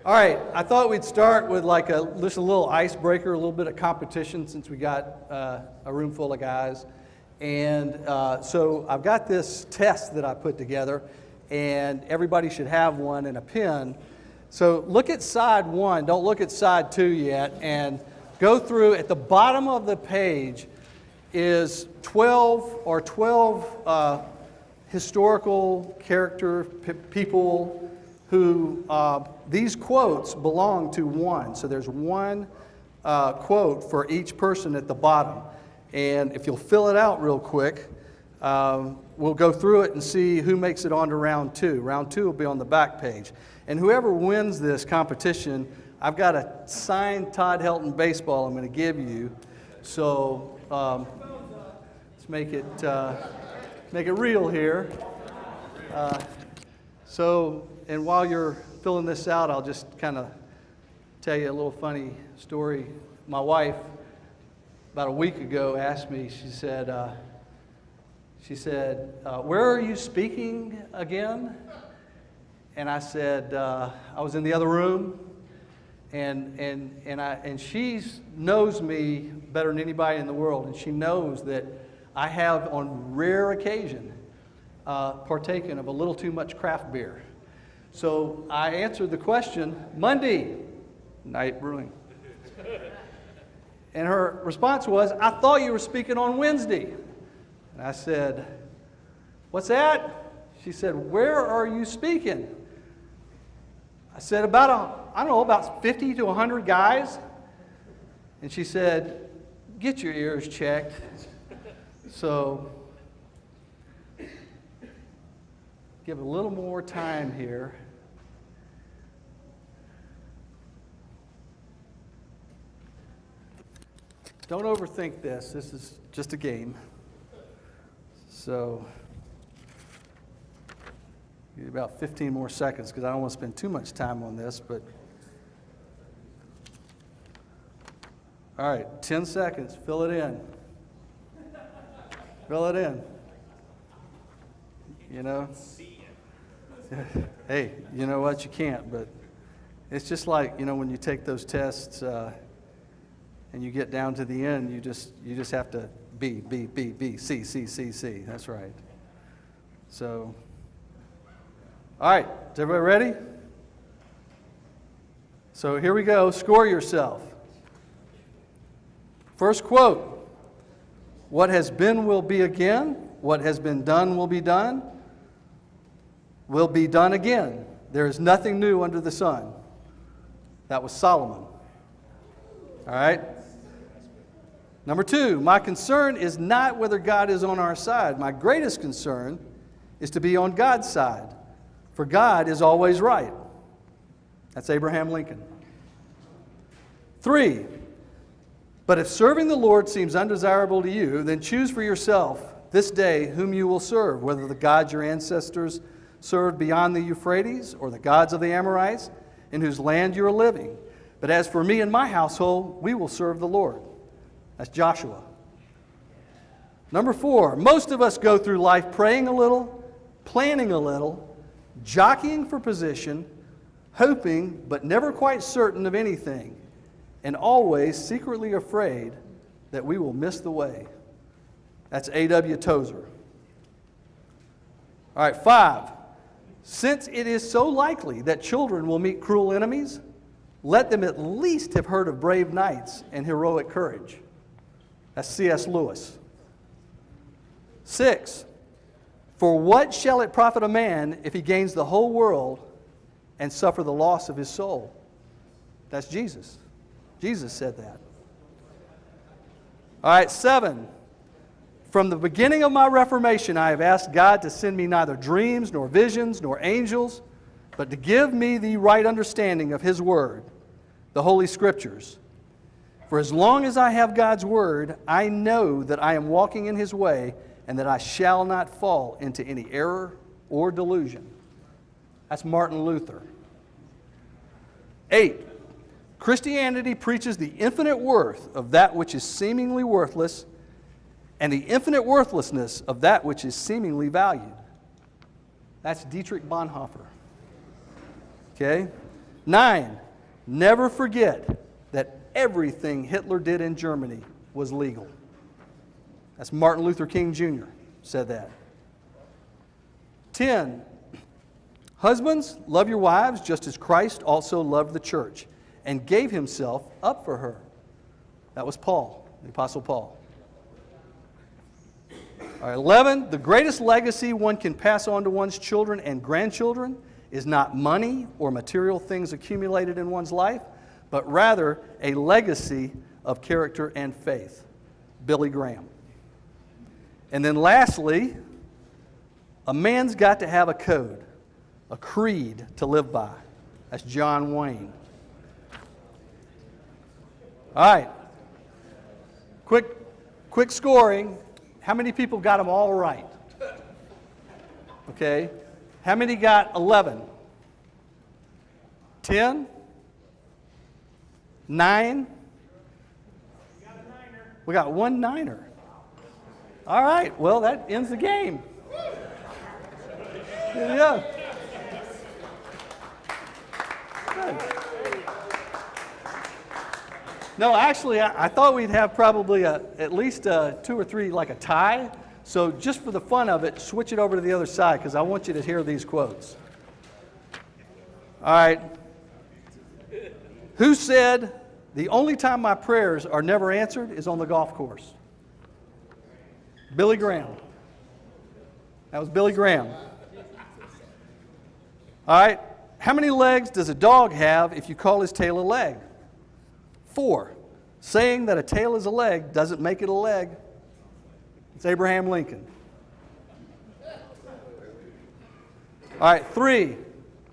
All right, I thought we'd start with like just a little icebreaker, a little bit of competition since we got a room full of guys. And so I've got this test that I put together, and everybody should have one and a pen. So look at side one, don't look at side two yet, and go through. At the bottom of the page is 12 historical character people who these quotes belong to one. So there's one quote for each person at the bottom. And if you'll fill it out real quick, we'll go through it and see who makes it on to round two. Round two will be on the back page. And whoever wins this competition, I've got a signed Todd Helton baseball I'm going to give you. So let's make it real here. And while you're filling this out, I'll just kind of tell you a little funny story. My wife, about a week ago, asked me, she said, where are you speaking again? And I said, I was in the other room, and she knows me better than anybody in the world, and she knows that I have, on rare occasion, partaken of a little too much craft beer. So I answered the question, Monday night brewing. And her response was, I thought you were speaking on Wednesday. And I said, what's that? She said, where are you speaking? I said, about 50 to 100 guys. And she said, get your ears checked. So give a little more time here. Don't overthink this. This is just a game. So, give you about 15 more seconds because I don't want to spend too much time on this. But all right, 10 seconds. Fill it in. Fill it in. You know? Hey, you know what? You can't. But it's just like, when you take those tests. And you get down to the end, you just have to B, C. That's right. So, all right, is everybody ready? So here we go. Score yourself. First quote: "What has been will be again. What has been done will be done. Will be done again. There is nothing new under the sun." That was Solomon. All right. Number two, my concern is not whether God is on our side. My greatest concern is to be on God's side, for God is always right. That's Abraham Lincoln. Three, but if serving the Lord seems undesirable to you, then choose for yourself this day whom you will serve, whether the gods your ancestors served beyond the Euphrates or the gods of the Amorites in whose land you are living. But as for me and my household, we will serve the Lord. That's Joshua. Number four, most of us go through life praying a little, planning a little, jockeying for position, hoping but never quite certain of anything, and always secretly afraid that we will miss the way. That's A.W. Tozer. All right, five, since it is so likely that children will meet cruel enemies, let them at least have heard of brave knights and heroic courage. That's C.S. Lewis. 6, for what shall it profit a man if he gains the whole world and suffer the loss of his soul? That's Jesus. Jesus said that. All right, 7, from the beginning of my Reformation, I have asked God to send me neither dreams nor visions nor angels, but to give me the right understanding of His Word, the Holy Scriptures. For as long as I have God's Word, I know that I am walking in His way and that I shall not fall into any error or delusion. That's Martin Luther. 8, Christianity preaches the infinite worth of that which is seemingly worthless and the infinite worthlessness of that which is seemingly valued. That's Dietrich Bonhoeffer. Okay? 9, never forget that everything Hitler did in Germany was legal. That's Martin Luther King Jr. said that. 10, husbands, love your wives just as Christ also loved the church and gave himself up for her. That was Paul, the Apostle Paul. All right, 11, the greatest legacy one can pass on to one's children and grandchildren is not money or material things accumulated in one's life, but rather a legacy of character and faith. Billy Graham. And then lastly, a man's got to have a code, a creed to live by. That's John Wayne. All right. Quick scoring. How many people got them all right? Okay. How many got 11? 10? 9? We got one niner. All right. Well, that ends the game. Yeah. Good. No, actually, I thought we'd have probably at least 2 or 3, like a tie. So just for the fun of it, switch it over to the other side because I want you to hear these quotes. All right. Who said, the only time my prayers are never answered is on the golf course? Billy Graham. That was Billy Graham. All right. How many legs does a dog have if you call his tail a leg? 4. Saying that a tail is a leg doesn't make it a leg. It's Abraham Lincoln. All right, 3.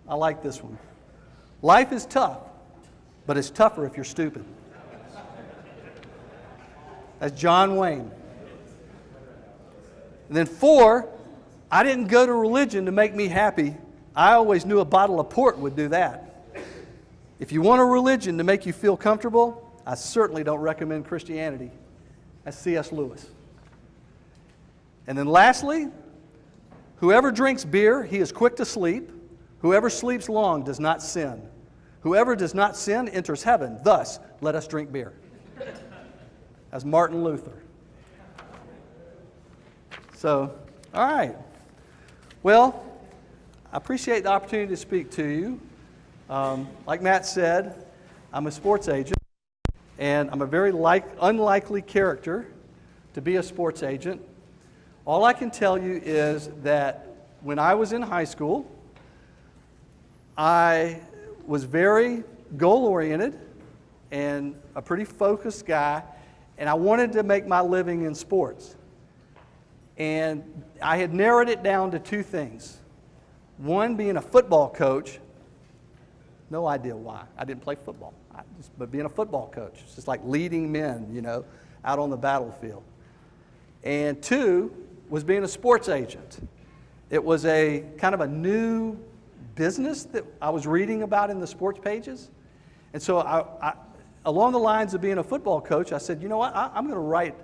I like this one. Life is tough, but it's tougher if you're stupid. That's John Wayne. And then 4, I didn't go to religion to make me happy. I always knew a bottle of port would do that. If you want a religion to make you feel comfortable, I certainly don't recommend Christianity. That's C.S. Lewis. And then lastly, whoever drinks beer, he is quick to sleep. Whoever sleeps long does not sin. Whoever does not sin enters heaven. Thus, let us drink beer. That's Martin Luther. So, all right. Well, I appreciate the opportunity to speak to you. Like Matt said, I'm a sports agent, and I'm a very unlikely character to be a sports agent. All I can tell you is that when I was in high school, I was very goal-oriented and a pretty focused guy, and I wanted to make my living in sports. And I had narrowed it down to 2 things. One, being a football coach. No idea why. I didn't play football. But being a football coach. It's just like leading men, out on the battlefield. And 2 was being a sports agent. It was a kind of a new business that I was reading about in the sports pages. And so I along the lines of being a football coach, I said, you know what, I'm going to write.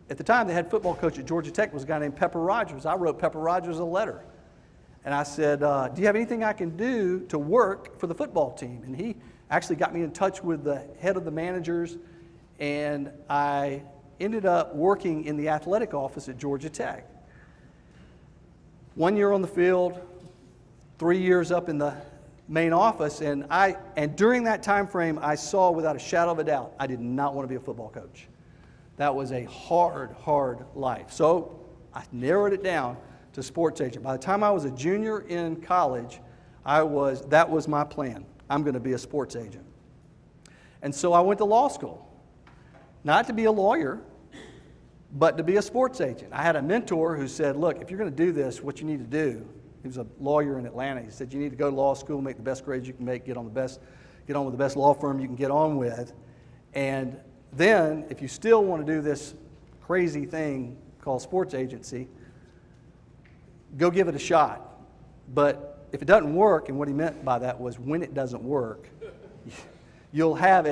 At the time, the head football coach at Georgia Tech was a guy named Pepper Rogers. I wrote Pepper Rogers a letter. And I said, do you have anything I can do to work for the football team? And he actually got me in touch with the head of the managers, and I ended up working in the athletic office at Georgia Tech. 1 year on the field, 3 years up in the main office, and during that time frame, I saw without a shadow of a doubt, I did not want to be a football coach. That was a hard life. So I narrowed it down to sports agent. By the time I was a junior in college, that was my plan. I'm going to be a sports agent. And so I went to law school, not to be a lawyer, but to be a sports agent. I had a mentor who said, look, if you're going to do this, what you need to do, he was a lawyer in Atlanta, he said, you need to go to law school, make the best grades you can make, get on with the best law firm you can get on with, and then if you still want to do this crazy thing called sports agency, go give it a shot. But if it doesn't work, and what he meant by that was when it doesn't work, you'll have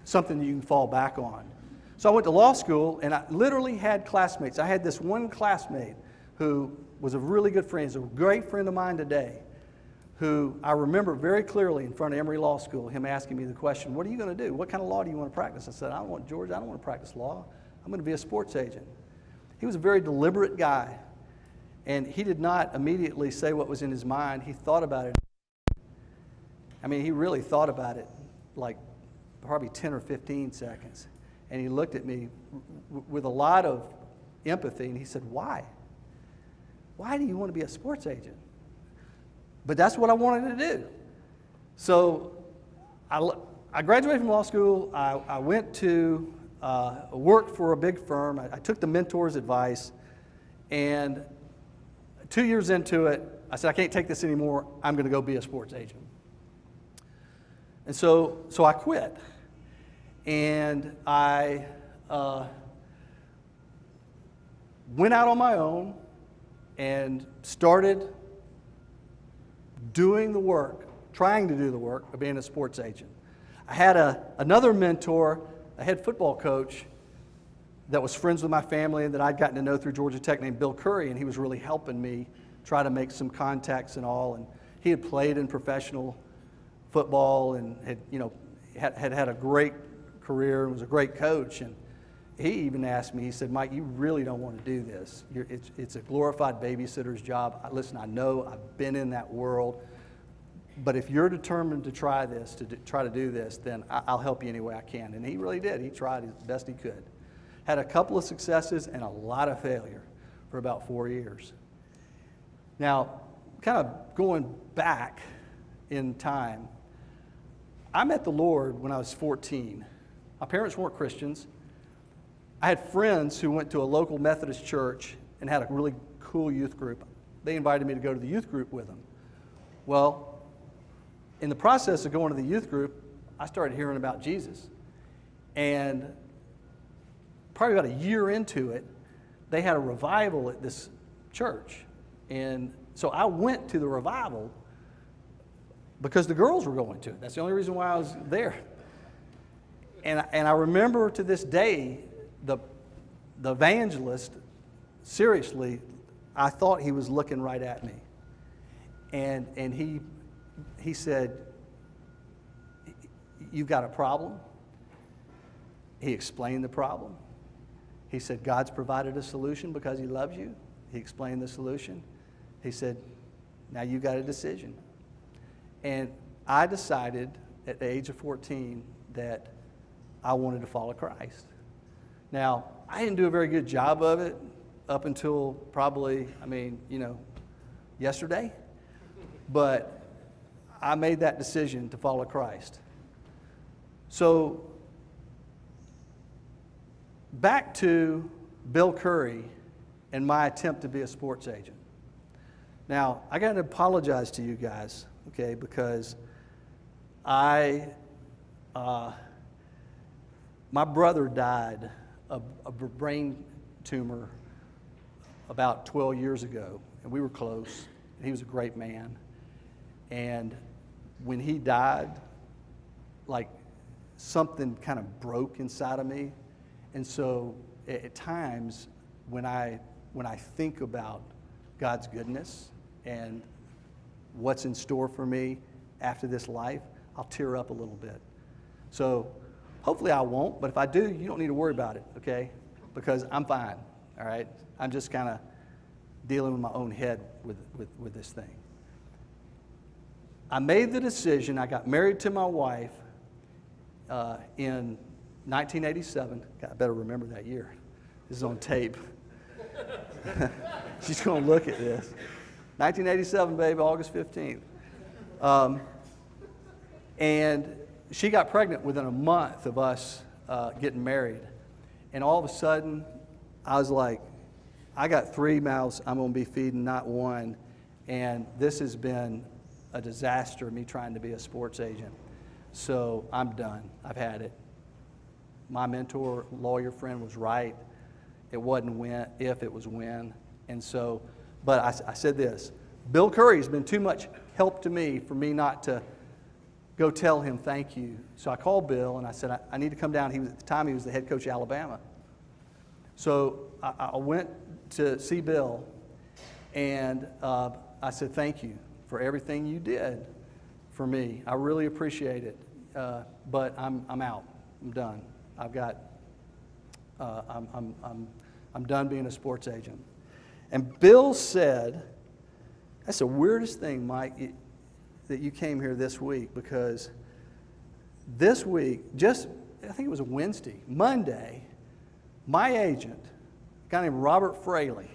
something you can fall back on. So I went to law school, and I literally had classmates. I had this one classmate who was a really good friend. He's a great friend of mine today, who I remember very clearly in front of Emory Law School, him asking me the question, what are you going to do? What kind of law do you want to practice? I said, George, I don't want to practice law. I'm going to be a sports agent. He was a very deliberate guy, and he did not immediately say what was in his mind. He thought about it. I mean, he really thought about it like probably 10 or 15 seconds. And he looked at me with a lot of empathy, and he said, why? Why do you want to be a sports agent? But that's what I wanted to do. So I graduated from law school. I went to work for a big firm. I took the mentor's advice, and 2 years into it, I said, I can't take this anymore. I'm going to go be a sports agent. And so I quit. And I went out on my own and started doing the work, trying to do the work of being a sports agent. I had another mentor, a head football coach that was friends with my family and that I'd gotten to know through Georgia Tech, named Bill Curry, and he was really helping me try to make some contacts and all. And he had played in professional football and had a great career and was a great coach. And he even asked me, he said, Mike, you really don't want to do this. It's a glorified babysitter's job. Listen, I know I've been in that world, but if you're determined to try this, try to do this, then I'll help you any way I can. And he really did. He tried as best he could. Had a couple of successes and a lot of failure for about 4 years. Now, kind of going back in time, I met the Lord when I was 14. My parents weren't Christians. I had friends who went to a local Methodist church and had a really cool youth group. They invited me to go to the youth group with them. Well, in the process of going to the youth group, I started hearing about Jesus. And probably about a year into it, they had a revival at this church. And so I went to the revival because the girls were going to it. That's the only reason why I was there. And I remember to this day, the evangelist, seriously, I thought he was looking right at me. And he said, you've got a problem? He explained the problem. He said, God's provided a solution because he loves you. He explained the solution. He said, now you got a decision. And I decided at the age of 14 that I wanted to follow Christ. Now, I didn't do a very good job of it up until probably, yesterday. But I made that decision to follow Christ. So, back to Bill Curry and my attempt to be a sports agent. Now, I got to apologize to you guys, okay, because my brother died of a brain tumor about 12 years ago, and we were close, and he was a great man. And when he died, like something kind of broke inside of me. And so at times when I think about God's goodness and what's in store for me after this life, I'll tear up a little bit. So hopefully I won't, but if I do, you don't need to worry about it, okay? Because I'm fine, all right? I'm just kind of dealing with my own head with this thing. I made the decision. I got married to my wife in 1987. God, I better remember that year. This is on tape. She's going to look at this. 1987, baby, August 15th. And she got pregnant within a month of us getting married. And all of a sudden, I was like, I got 3 mouths I'm going to be feeding, not one. And this has been a disaster, me trying to be a sports agent. So I'm done. I've had it. My mentor, lawyer friend was right. It wasn't when, if, it was when. And so, but I said this, Bill Curry has been too much help to me for me not to go tell him thank you. So I called Bill and I said, I need to come down. At the time, he was the head coach of Alabama. So I went to see Bill and I said, thank you for everything you did for me. I really appreciate it. But I'm out. I'm done. I've got. I'm done being a sports agent. And Bill said, "That's the weirdest thing, Mike, that you came here this week, because this week, I think it was a Wednesday, Monday, my agent, a guy named Robert Fraley,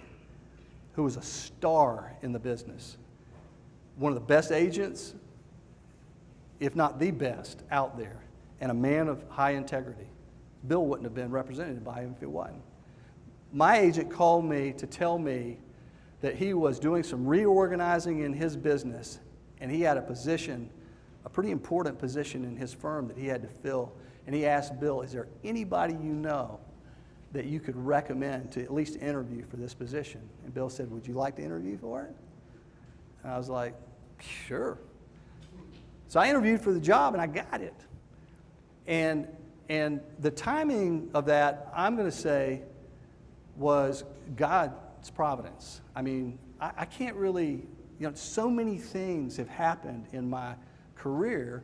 who was a star in the business, one of the best agents, if not the best, out there, and a man of high integrity. Bill wouldn't have been represented by him if it wasn't. My agent called me to tell me that he was doing some reorganizing in his business, and he had a position, a pretty important position in his firm that he had to fill. And he asked Bill, is there anybody you know that you could recommend to at least interview for this position? And Bill said, would you like to interview for it? And I was like, sure. So I interviewed for the job, and I got it. And the timing of that, I'm going to say, was God's providence. I mean, I can't really, so many things have happened in my career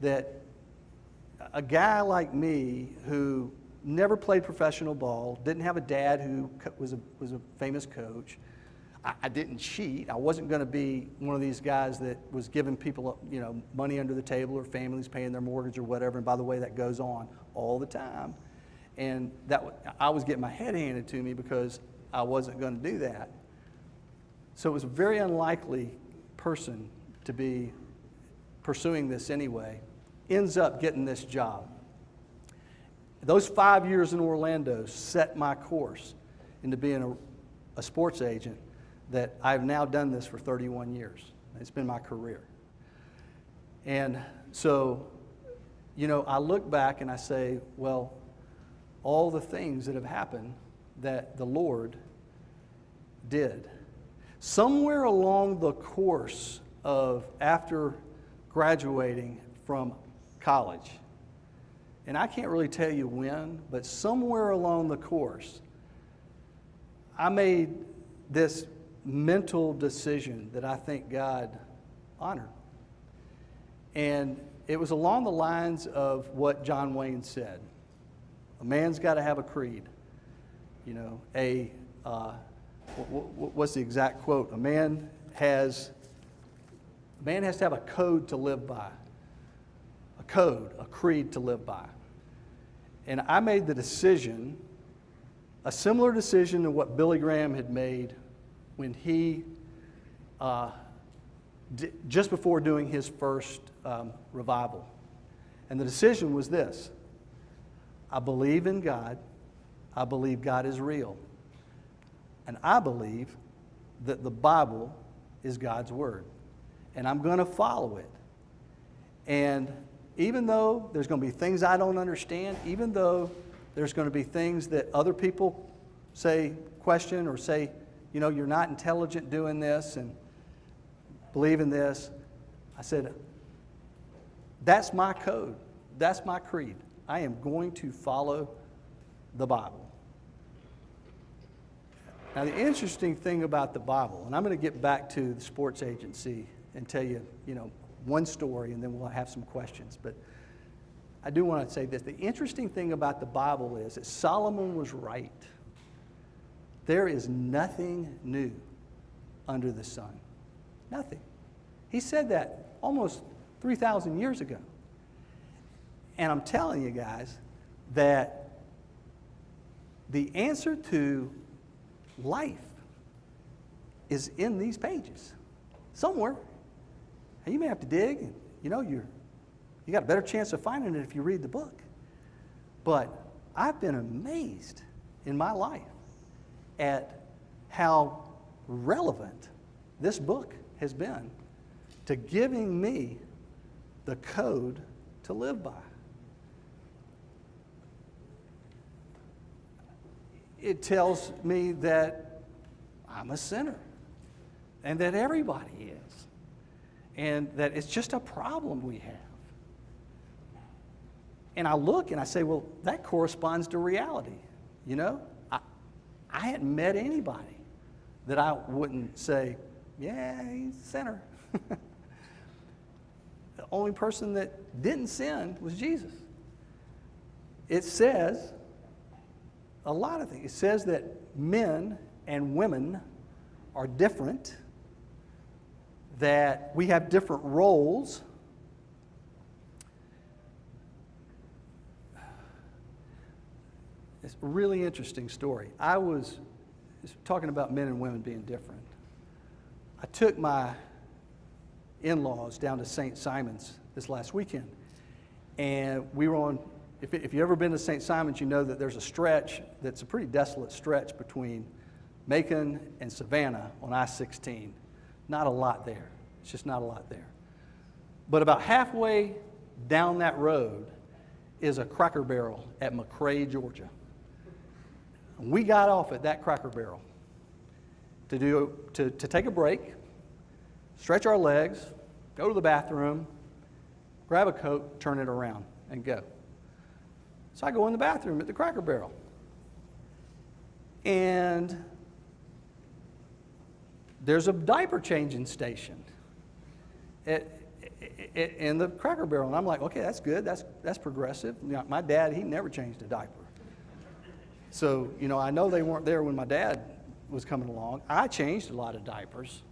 that a guy like me who never played professional ball, didn't have a dad who was a famous coach, I didn't cheat. I wasn't going to be one of these guys that was giving people, money under the table, or families paying their mortgage or whatever. And by the way, that goes on all the time. And I was getting my head handed to me because I wasn't going to do that. So it was a very unlikely person to be pursuing this anyway. Ends up getting this job. Those 5 years in Orlando set my course into being a sports agent that I've now done this for 31 years. It's been my career. And so, I look back and I say, well, all the things that have happened that the Lord did. Somewhere along the course of after graduating from college, and I can't really tell you when, but somewhere along the course, I made this mental decision that I think God honored. And it was along the lines of what John Wayne said. A man's got to have a creed. What's the exact quote? A man has to have a code to live by. A code, a creed to live by. And I made the decision, a similar decision to what Billy Graham had made when he, just before doing his first revival. And the decision was this: I believe in God. I believe God is real. And I believe that the Bible is God's Word. And I'm going to follow it. And even though there's going to be things I don't understand, even though there's going to be things that other people question or say, you're not intelligent doing this and believe in this, I said, that's my code. That's my creed. I am going to follow the Bible. Now, the interesting thing about the Bible, and I'm going to get back to the sports agency and tell you, one story, and then we'll have some questions. But I do want to say this. The interesting thing about the Bible is that Solomon was right. There is nothing new under the sun. Nothing. He said that almost 3,000 years ago. And I'm telling you guys that the answer to life is in these pages somewhere. And you may have to dig, and you got a better chance of finding it if you read the book. But I've been amazed in my life at how relevant this book has been to giving me the code to live by. It tells me that I'm a sinner and that everybody is, and that it's just a problem we have. And I look and I say, well, that corresponds to reality. I hadn't met anybody that I wouldn't say, yeah, he's a sinner. The only person that didn't sin was Jesus. It says a lot of things. It says that men and women are different, that we have different roles. It's a really interesting story. I was talking about men and women being different. I took my in-laws down to St. Simon's this last weekend, and we were on, if you've ever been to St. Simon's, you know that there's a stretch that's a pretty desolate stretch between Macon and Savannah on I-16. Not a lot there. It's just not a lot there. But about halfway down that road is a Cracker Barrel at McRae, Georgia. And we got off at that Cracker Barrel to take a break, stretch our legs, go to the bathroom, grab a Coke, turn it around, and go. So I go in the bathroom at the Cracker Barrel. And there's a diaper changing station in the Cracker Barrel. And I'm like, okay, that's good. That's progressive. You know, my dad, he never changed a diaper. So, you know, I know they weren't there when my dad was coming along. I changed a lot of diapers,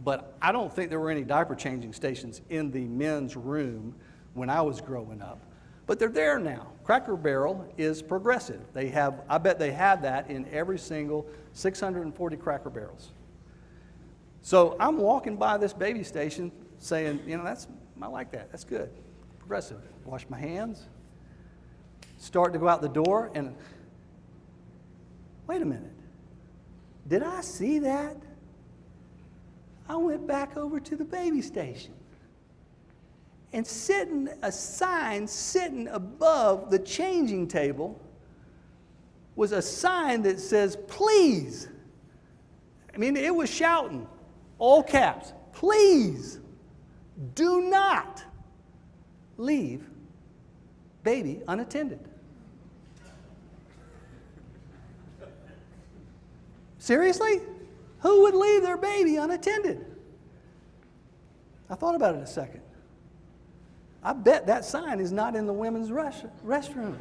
but I don't think there were any diaper changing stations in the men's room when I was growing up. But they're there now. Cracker Barrel is progressive. I bet they have that in every single 640 Cracker Barrels. So I'm walking by this baby station saying, you know, I like that. That's good. Progressive. Wash my hands. Start to go out the door and, wait a minute. Did I see that? I went back over to the baby station. And a sign sitting above the changing table was a sign that says, please. I mean, it was shouting, all caps, please do not leave baby unattended. Seriously? Who would leave their baby unattended? I thought about it a second. I bet that sign is not in the women's restroom.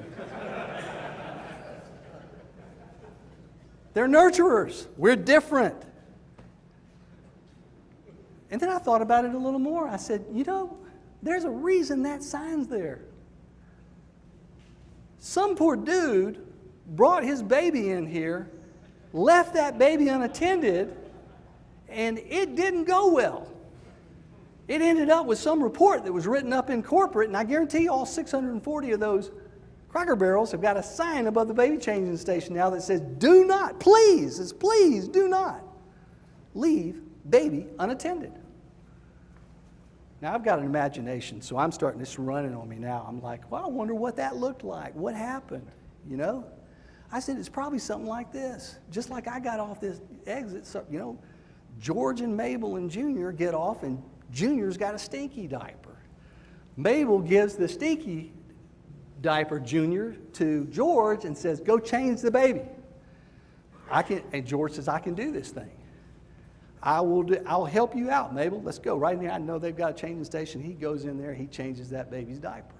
They're nurturers. We're different. And then I thought about it a little more. I said, you know, there's a reason that sign's there. Some poor dude brought his baby in here, left that baby unattended, and it didn't go well. It ended up with some report that was written up in corporate, and I guarantee all 640 of those Cracker Barrels have got a sign above the baby changing station now that says, do not, please, it's please do not leave baby unattended. Now, I've got an imagination, so I'm starting this running on me now. I'm like, well, I wonder what that looked like. What happened, you know? I said, it's probably something like this. Just like I got off this exit, so, you know, George and Mabel and Junior get off, and Junior's got a stinky diaper. Mabel gives the stinky diaper, Junior, to George and says, go change the baby. And George says, I can do this thing. I'll help you out, Mabel. Let's go. Right now, I know they've got a changing station. He goes in there, he changes that baby's diaper.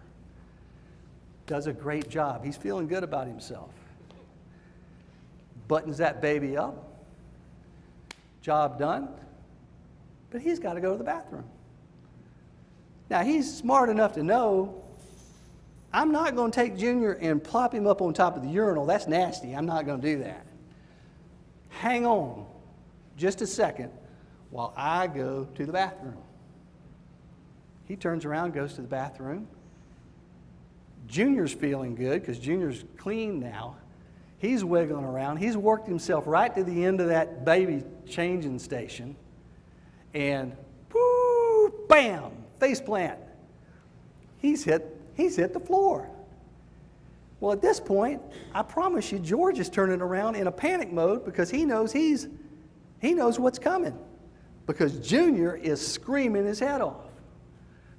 Does a great job. He's feeling good about himself. Buttons that baby up. Job done. But he's got to go to the bathroom. Now, he's smart enough to know, I'm not going to take Junior and plop him up on top of the urinal. That's nasty. I'm not going to do that. Hang on just a second while I go to the bathroom. He turns around, goes to the bathroom. Junior's feeling good because Junior's clean now. He's wiggling around. He's worked himself right to the end of that baby changing station. And whoo, bam, face plant. He's hit the floor. Well, at this point, I promise you, George is turning around in a panic mode because he knows what's coming. Because Junior is screaming his head off.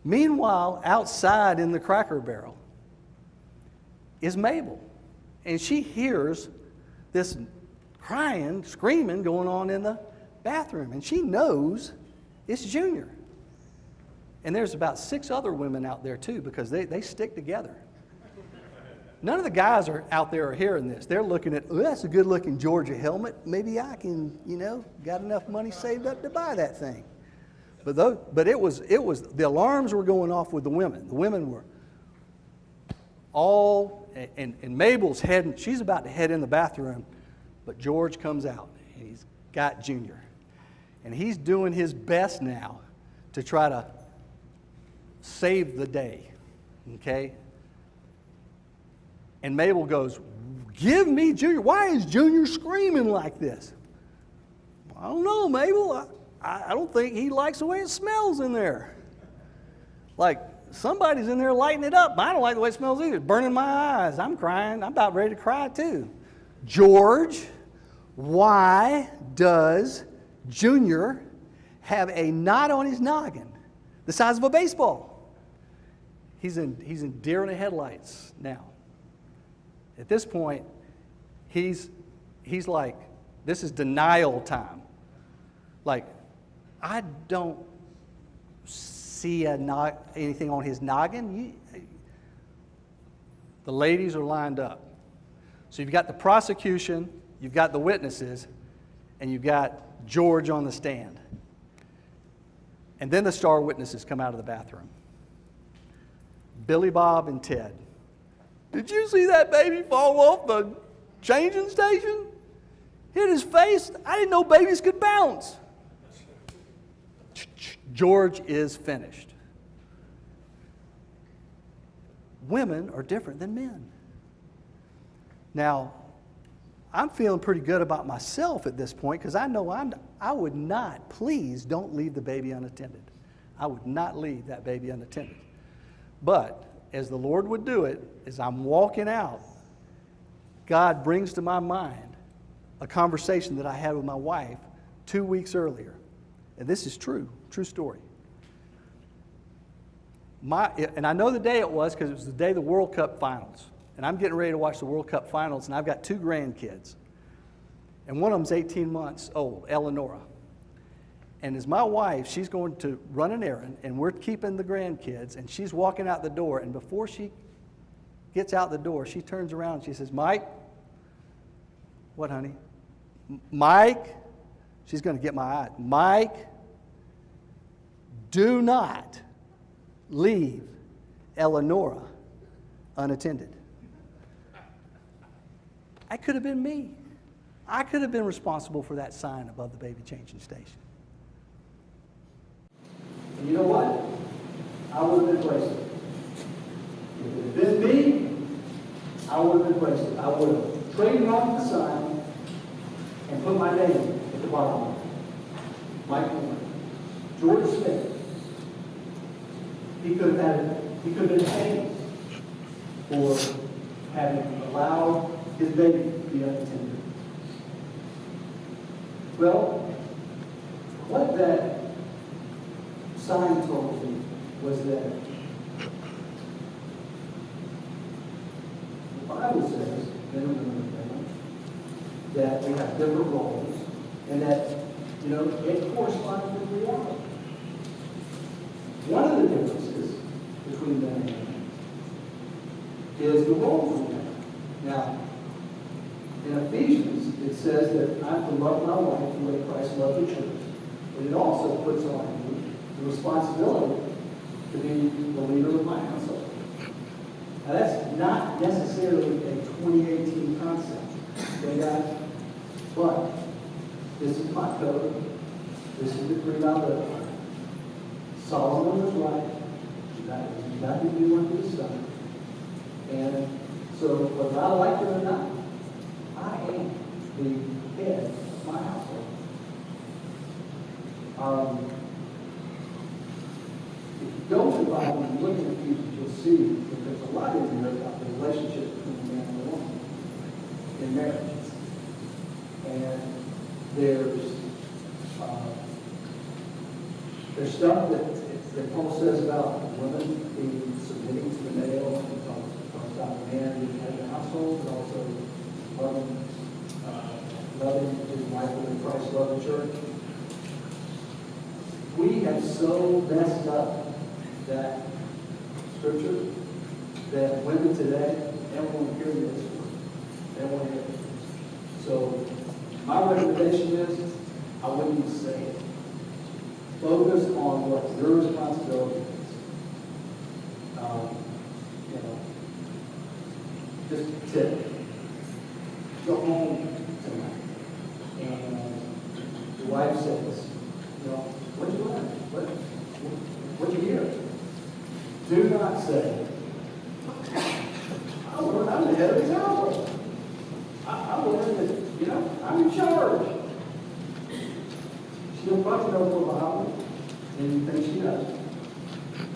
Meanwhile, outside in the Cracker Barrel is Mabel. And she hears this crying, screaming going on in the bathroom. And she knows it's Junior. And there's about 6 other women out there too, because they stick together. None of the guys are out there are hearing this. They're looking at, oh, that's a good-looking Georgia helmet. Maybe I can, got enough money saved up to buy that thing. But it was the alarms were going off with the women. The women were all, and Mabel's heading, she's about to head in the bathroom, but George comes out, and he's got Junior. And he's doing his best now to try to save the day, okay? And Mabel goes, give me Junior. Why is Junior screaming like this? I don't know, Mabel. I don't think he likes the way it smells in there. Like, somebody's in there lighting it up. I don't like the way it smells either. It's burning my eyes. I'm crying. I'm about ready to cry too. George, why does Junior have a knot on his noggin the size of a baseball? He's in deer in the headlights now. At this point, he's like, this is denial time. Like, I don't see anything on his noggin. The ladies are lined up. So you've got the prosecution, you've got the witnesses, and you've got George on the stand. And then the star witnesses come out of the bathroom. Billy Bob and Ted. Did you see that baby fall off the changing station? Hit his face. I didn't know babies could bounce. George is finished. Women are different than men. Now, I'm feeling pretty good about myself at this point because I know I would not, please don't leave the baby unattended. I would not leave that baby unattended. But as the Lord would do it, as I'm walking out, God brings to my mind a conversation that I had with my wife 2 weeks earlier. And this is true story. And I know the day it was because it was the day of the World Cup finals. And I'm getting ready to watch the World Cup finals, and I've got 2 grandkids. And one of them's 18 months old, Eleonora. And as my wife, she's going to run an errand, and we're keeping the grandkids, and she's walking out the door, and before she gets out the door, she turns around and she says, Mike, what, honey? Mike, she's going to get my eye. Mike, do not leave Eleonora unattended. That could have been me. I could have been responsible for that sign above the baby changing station. And you know what? I would have been wasted. If it had been me, I would have been wasted. I would have traded off the sign and put my name at the bottom. Mike Moore. George Smith. He could have been hanged for having allowed his baby to be unattended. Well, what that sign told me was that the Bible says, men and women, that we have different roles, and that, it corresponds with reality. One of the differences between men and women is the roles we have. Now, in Ephesians, it says that I'm to love my wife the way Christ loved the church. But it also puts on me the responsibility to be the leader of my household. Now, that's not necessarily a 2018 concept. But this is my code. This is the creed I live by. Solomon was right. You got to do what he's done. And so, whether I like it or not, I am the head of my household. If you go to the Bible and look at Ephesians, you'll see that there's a lot in there about the relationship between a man and a woman in marriages. And there's stuff that Paul says about women being submitting to the male. He talks about the man being head of the household, but also loving his wife the way Christ loved the church. We have so messed up that scripture, that women today, they don't want to hear this. They don't want to hear it. So my recommendation is, I wouldn't even say it. Focus on what your responsibility is. You know, just tip. Go home tonight, and your wife says, you know, what'd you learn? What'd you hear? Do not say, I learned I'm the head of the household. I learned that, you know, I'm in charge. She'll probably know more about me than you think she does.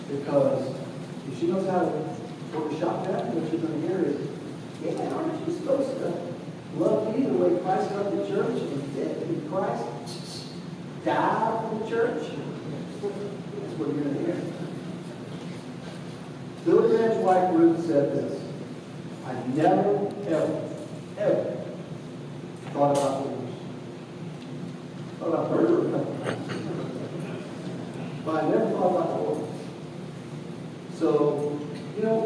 Because if she knows how to work a shotgun, what you're going to hear is, yeah, aren't you supposed to love me the way Christ loved the church and did Christ die for the church? That's what you're going to hear. Billy Graham's wife Ruth said this: I never, ever thought about divorce. Thought about murder a couple times. But I never thought about divorce. So, you know,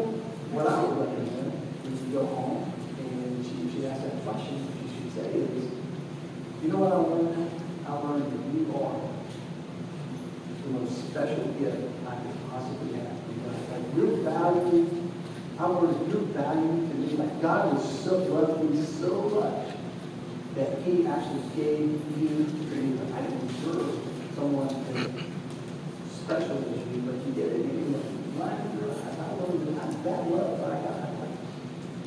what I would recommend is you go home and she asks that question, what she should say is, you know what I learned? I learned that you are the most special gift I could possibly have. Like your value, I learned your value to me. Like God was so loved me so much that He actually gave you to me. I didn't deserve someone as special as you, but He did it. He was blind in your eyes. I learned that I'm that loved by God.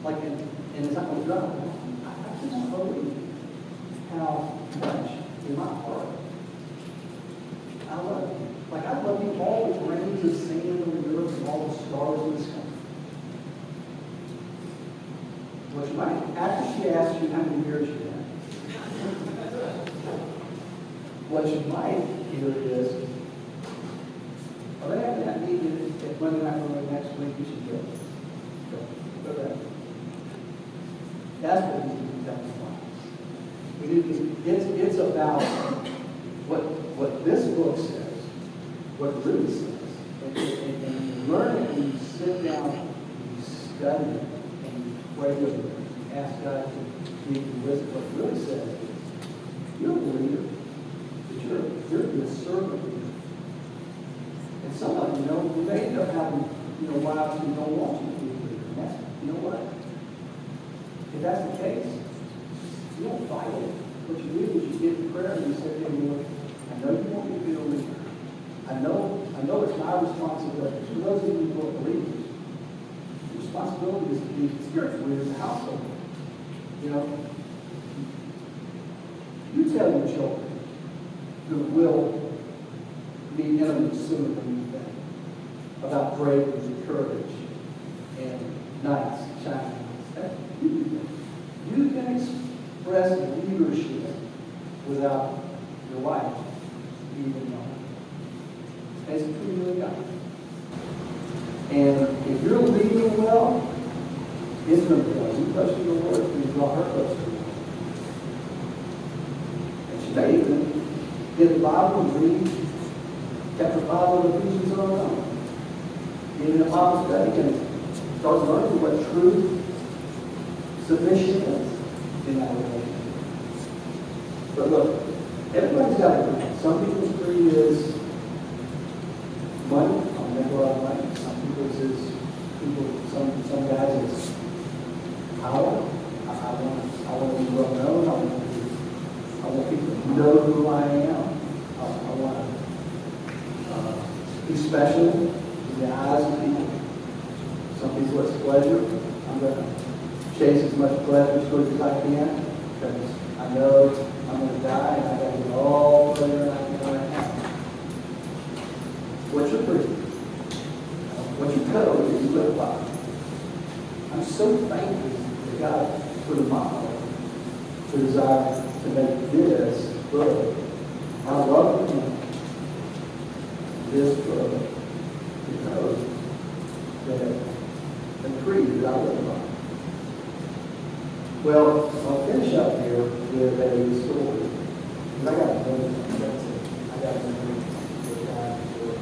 Like and it's not going to drop. I cannot believe how much in my heart I love you. Like I love you, all the grains of sand on the earth and all the stars in the sky. What you might, after she asks you how many years you have, what you might hear is, are they having that meeting at Monday night or next week? You should go. Go there. That's what we need to be telling the We need to, it's about what this book says. What Ruth says, and you learn it when you sit down, and you study it, and you pray with it, and you ask God to give you wisdom. What it really says is, you're a believer, but you're a servant. And some of you know, you may end up having, wives who don't want you to be a believer. And that's, you know what? If that's the case, you don't fight it. What you do is you get in prayer and you say, hey, Lord, I know you want me to be a believer. I know it's my responsibility. For those of you who are believers, the responsibility is to be spiritual leaders in the household. You tell your children who will be enemies sooner than you think about bravery and courage and knights shining. You can express leadership without your wife even knowing. As between you and God. And if you're leading well, it's going to be well. You trust in the Lord, and you draw her close to you. And she may even get the Bible and read chapter 5 of Ephesians on her own. Get in a Bible study and start learning what true submission is in that relationship. But look, everybody's got a creed. Some people's creed is money. I'll make a lot of money. Some guys it's power. I want to be well known. I want people to know who I am. I want to be special in the eyes of people. Some people it's pleasure. I'm going to chase as much pleasure as I can because I know I'm going to die and I got to get all the pleasure I can right now. What's your creed? What you code is you live by. I'm so thankful to God for the model, the desire to make this book. I love Him. This book, the code, the creed that I live by. Well, I'll finish up here with a story. I got to know that's it. I got to know what God is doing.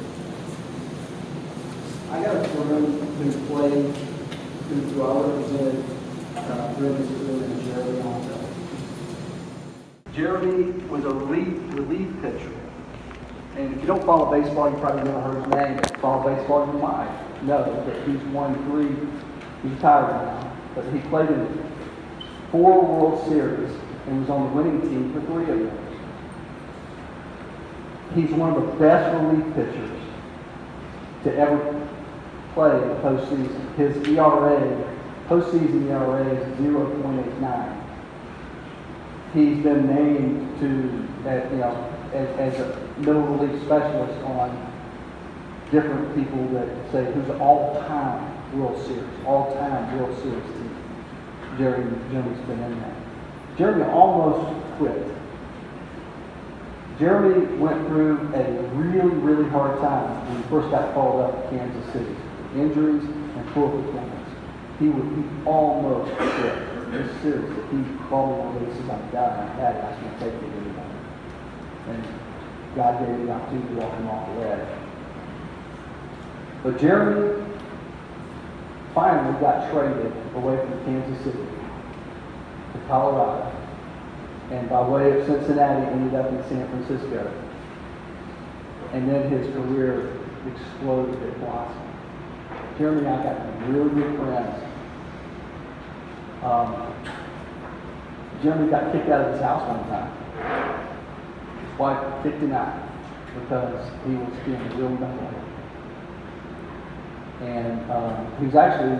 them who played, who I represented during this event, is Jeremy also. Jeremy was a relief pitcher. And if you don't follow baseball, you probably never heard his name. If you follow baseball, you might know that he's won 3, he's retired now, but he played in 4 World Series and was on the winning team for 3 of them. He's one of the best relief pitchers to ever play the postseason. His ERA, postseason ERA is 0.89. He's been named to, as a middle relief specialist on different people that say who's an all-time World Series team. Jeremy's been in that. Jeremy almost quit. Jeremy went through a really, really hard time when he first got called up to Kansas City. Injuries and poor performance. He almost quit. It was serious. He called me one day and says, "I'm God, I had it. I was going to take it anymore." And God gave me the opportunity to walk him off the ledge. But Jeremy finally got traded away from Kansas City to Colorado. And by way of Cincinnati, ended up in San Francisco. And then his career exploded at Blossom. Jeremy and I got really good friends. Jeremy got kicked out of his house one time. His wife kicked him out because he was being a real knucklehead. And he was actually,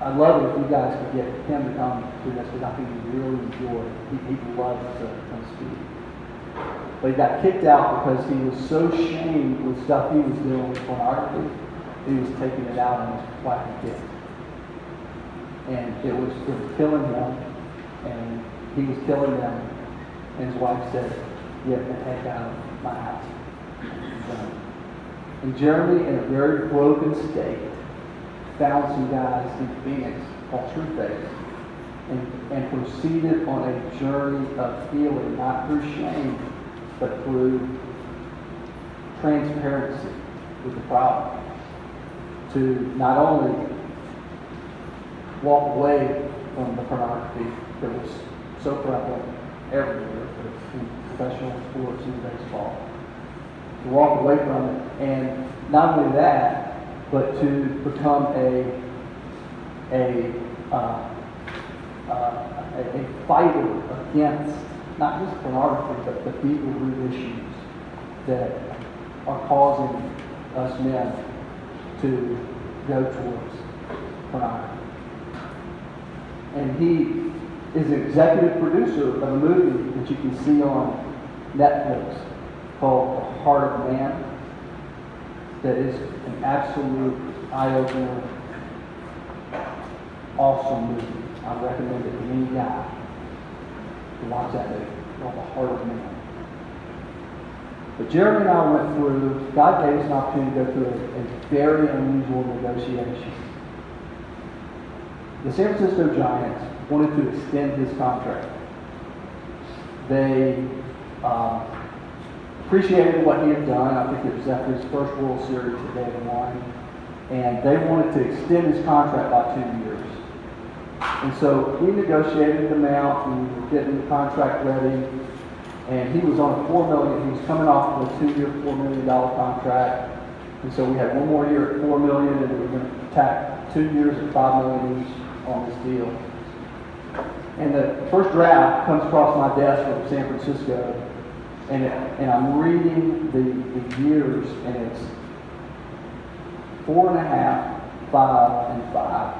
I'd love it if you guys could get him to come to this because I think he really enjoyed it. He loves to come speak. But he got kicked out because he was so shamed with stuff he was doing with pornography, he was taking it out on his wife and kids. And it was killing him, and he was killing them. And his wife said, "Get the heck out of my house." And Jeremy, in a very broken state, found some guys in Phoenix called True Faith and proceeded on a journey of healing, not through shame, but through transparency with the problem. To not only walk away from the pornography that was so prevalent everywhere, in professional sports and baseball. To walk away from it, and not only that, but to become a fighter against not just pornography, but the deeper root issues that are causing us men to go towards pornography. And he is an executive producer of a movie that you can see on Netflix called The Heart of Man. That is an absolute eye-opener, awesome movie. I recommend it to any guy to watch that movie called The Heart of Man. But Jeremy and I went through, God gave us an opportunity to go through a very unusual negotiation. The San Francisco Giants wanted to extend his contract. They appreciated what he had done. I think it was after his first World Series that they had won. And they wanted to extend his contract by 2 years. And so we negotiated the amount and we were getting the contract ready. And he was on a $4 million, he was coming off of a 2-year, $4 million contract. And so we had 1 more year at $4 million, and we were going to tack 2 years at $5 million each on this deal. And the first draft comes across my desk from San Francisco, and I'm reading the years, and it's 4.5, 5, and 5.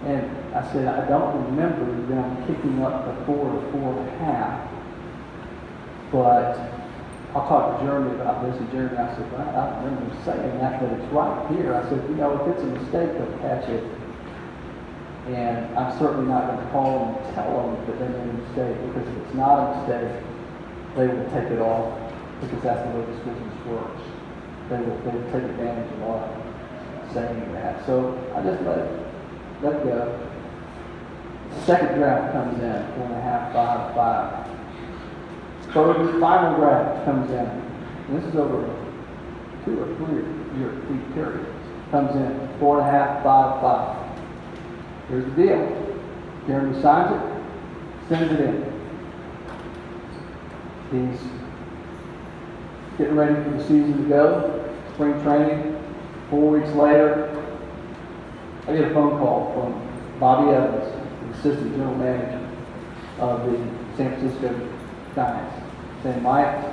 And I said, I don't remember them kicking up the 4 to 4.5, but I'll talk to Jeremy about this. And Jeremy, I said, well, I don't remember him saying that, but it's right here. I said, if it's a mistake, they'll catch it. And I'm certainly not going to call them and tell them that they made a mistake, because if it's not a mistake, they will take it off, because that's the way this business works. They will take advantage of our saying that. So I just let it go. Second draft comes in, 4.5, 5, 5. Third, final draft comes in. And this is over 2 or 3 week period. Comes in 4.5, 5, 5. Here's the deal. Jeremy signs it, sends it in. He's getting ready for the season to go. Spring training. 4 weeks later, I get a phone call from Bobby Evans, the assistant general manager of the San Francisco Giants, saying, Mike,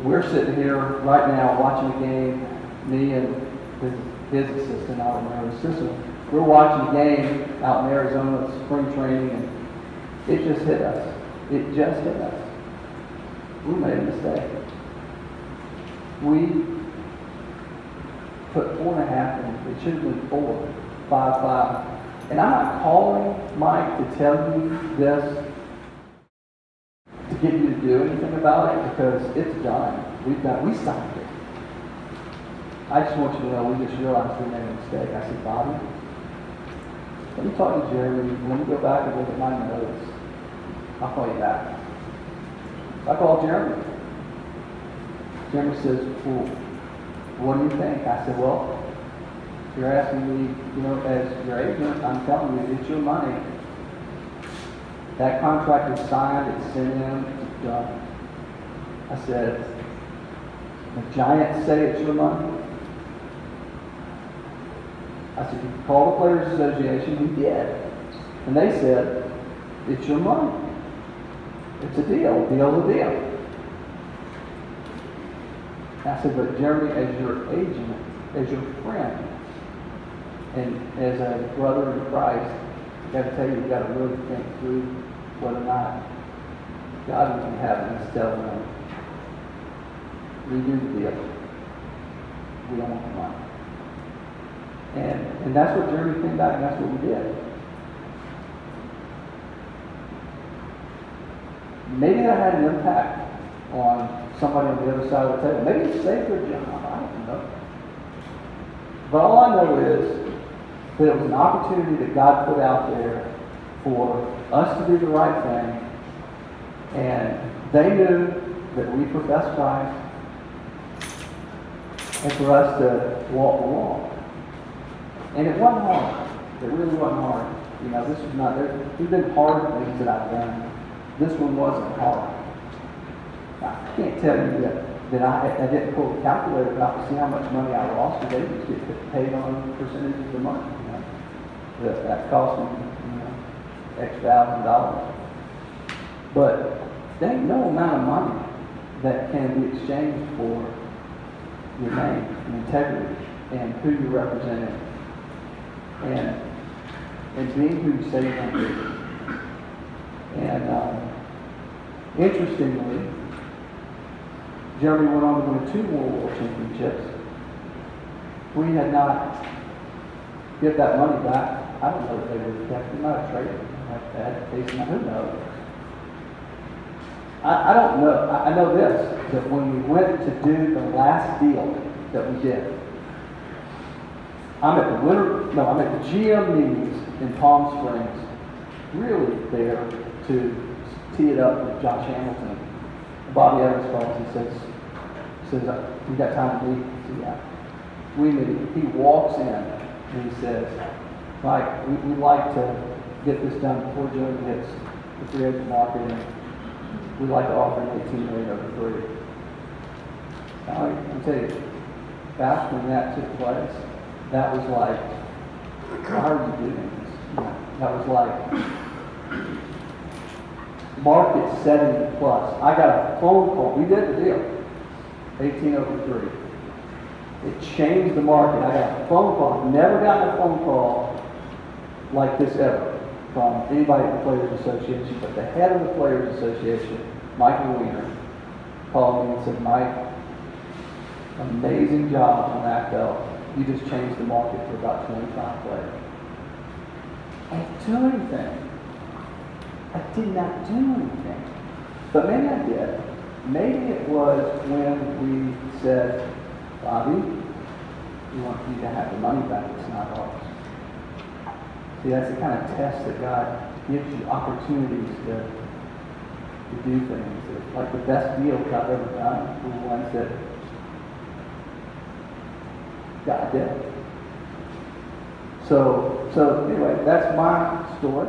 we're sitting here right now watching a game, me and his assistant out in Arizona. We're watching a game out in Arizona, spring training, and it just hit us. It just hit us. We made a mistake. We put 4.5 in. It should have been 4, 5, 5. And I'm not calling Mike to tell you this to get you to do anything about it, because it's done. We stopped it. I just want you to know we just realized we made a mistake. I said, Bobby, let me talk to Jeremy. Let me go back and look at my notes. I'll call you back. I called Jeremy. Jeremy says, well, what do you think? I said, well, you're asking me, as your agent, I'm telling you, it's your money. That contract is signed, it's sent in, it's done. I said, the Giants say it's your money. I said, you call the Players Association. We did. And they said, it's your money. It's a deal. Deal's a deal. I said, but Jeremy, as your agent, as your friend, and as a brother in Christ, I got to tell you, you've got to really think through whether or not God would be having us tell them, redo the deal. We don't want the money. And that's what Jeremy came back, and that's what we did. Maybe that had an impact on somebody on the other side of the table. Maybe it saved their job. I don't know. But all I know is that it was an opportunity that God put out there for us to do the right thing. And they knew that we professed Christ, and for us to walk the walk. And it wasn't hard. It really wasn't hard. This was not, there's been hard things that I've done. This one wasn't hard. I can't tell you that I didn't pull the calculator out to see how much money I lost, because they just get paid on percentages of the money. That cost me, X $1,000. But there ain't no amount of money that can be exchanged for your name and integrity and who you represent and being who you say you're going to be. And interestingly, Jeremy went on to win 2 more world championships. We had not get that money back. I don't know if they would have kept him. Not a trade like that. Who knows? I don't know. I know this, that when we went to do the last deal that we did, I'm at the GM meetings in Palm Springs, really there to tee it up with Josh Hamilton. Bobby Evans calls. He says, we got time to meet? I said, yeah. We meet. He walks in and he says, Mike, we'd like to get this done before Joe hits the free agent market, and we'd like to offer him $18 million over 3. Now, I'll tell you, back when that took place, that was like, why are you doing this? That was like market 70 plus. I got a phone call. We did the deal. 18 over 3. It changed the market. I got a phone call. I've never gotten a phone call like this ever from anybody at the Players Association, but the head of the Players Association, Michael Weiner, called me and said, Mike, amazing job on that belt. You just changed the market for about 25 players. I didn't do anything. I did not do anything. But maybe I did. Maybe it was when we said, Bobby, we want you to have the money back. It's not ours. See, that's the kind of test that God gives you, opportunities to do things. Like the best deals I've ever done were ones that God did. So anyway, that's my story.